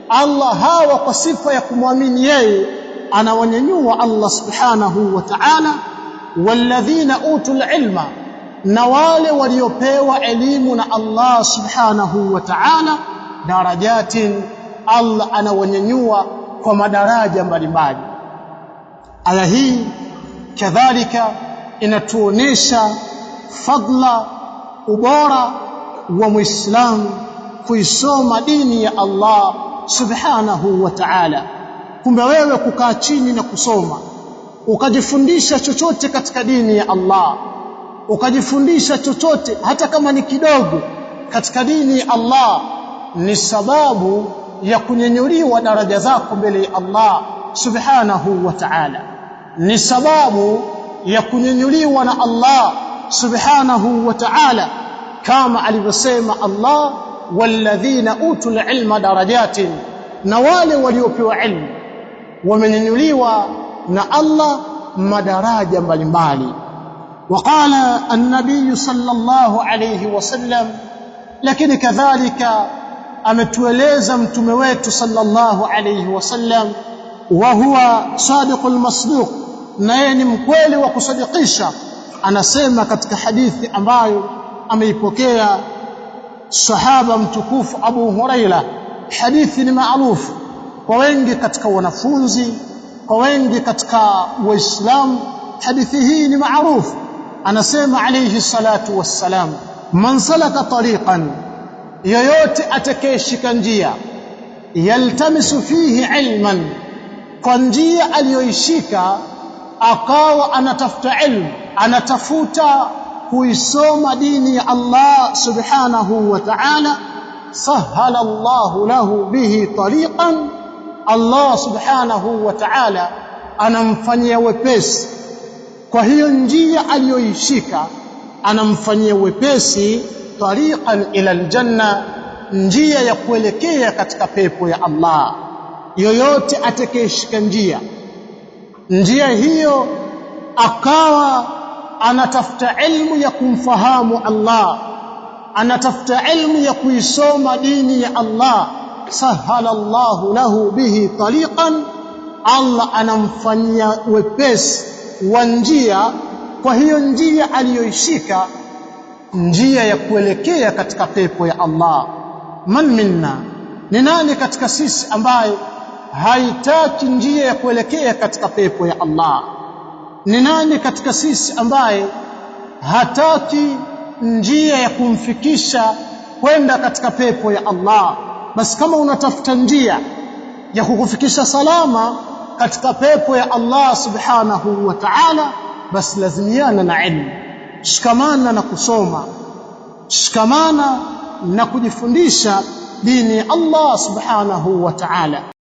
Allah hawa kwa sifa ya kumwamini yeye anawanyanyua Allah subhanahu wa ta'ala, walladhina utul ilma, na wale waliopewa elimu na Allah subhanahu wa ta'ala, darajatin, Allah anawanyanyua kwa madaraja mbalimbali. Aya hii kadhalika inatuonesha fadla, ubora wa Muislamu kuisoma dini ya Allah subhanahu wa ta'ala. Kumbe wewe kukaa chini na kusoma ukajifundisha chochote katika dini ya Allah, ukajifundisha chochote hata kama ni kidogo katika dini ya Allah, ni sababu ya kunyanyuliwa daraja zako mbele ya Allah subhanahu wa ta'ala, ni sababu ya kunyanyuliwa na Allah subhanahu wa ta'ala, kama alivyosema Allah, walladhina utul ilma darajatin, na wale waliopewa ilmu wamenyanyuliwa na Allah madaraja mbalimbali. Waqala an-nabiy sallallahu alayhi wasallam, lakini kadhalika ametueleza mtume wetu sallallahu alayhi wasallam, wa huwa sadiqul masduq, na yeye ni mkweli wa kusadikisha. Anasema katika hadithi ambayo ameipokea sahaba mtukufu Abu Huraira, hadithi ni maarufu kwa wengi katika wanafunzi, kwa wengi katika Waislamu, hadithi hii ni maarufu. Anasema alayhi salatu wassalam, man salaka tariqan, yoyote atakayeshika njia, yaltamisu fihi ilman, kwa njia aliyoishika akawa anatafuta ilmu, anatafuta kuisoma dini ya Allah subhanahu wa ta'ala, sahala Allahu lahu bihi tariqan, Allah subhanahu wa ta'ala anamfanyia wepesi kwa hiyo njia aliyoishika, anamfanyia wepesi tariqan ila aljanna, njia ya kuelekea katika pepo ya Allah. Yoyote atakayeshika njia hiyo akawa anatafuta ilmu ya kumfahamu Allah, anatafuta ilmu ya kuisoma dini ya Allah, sahala Allahu lahu bihi tariqan, Allah anamfanyia wepesi wa njia kwa hiyo njia aliyoishika, njia ya kuelekea katika pepo ya Allah. Man minna, ni nani katika sisi ambaye haitaki njia ya kuelekea katika pepo ya Allah? Ni nani katika sisi ambaye hataki njia ya kumfikisha kwenda katika pepo ya Allah? Basi kama unatafuta njia ya kukufikisha salama katika pepo ya Allah subhanahu wa ta'ala, basi lazimiana na ilmu, shikamana na kusoma, shikamana na kujifundisha dini ya Allah subhanahu wa ta'ala.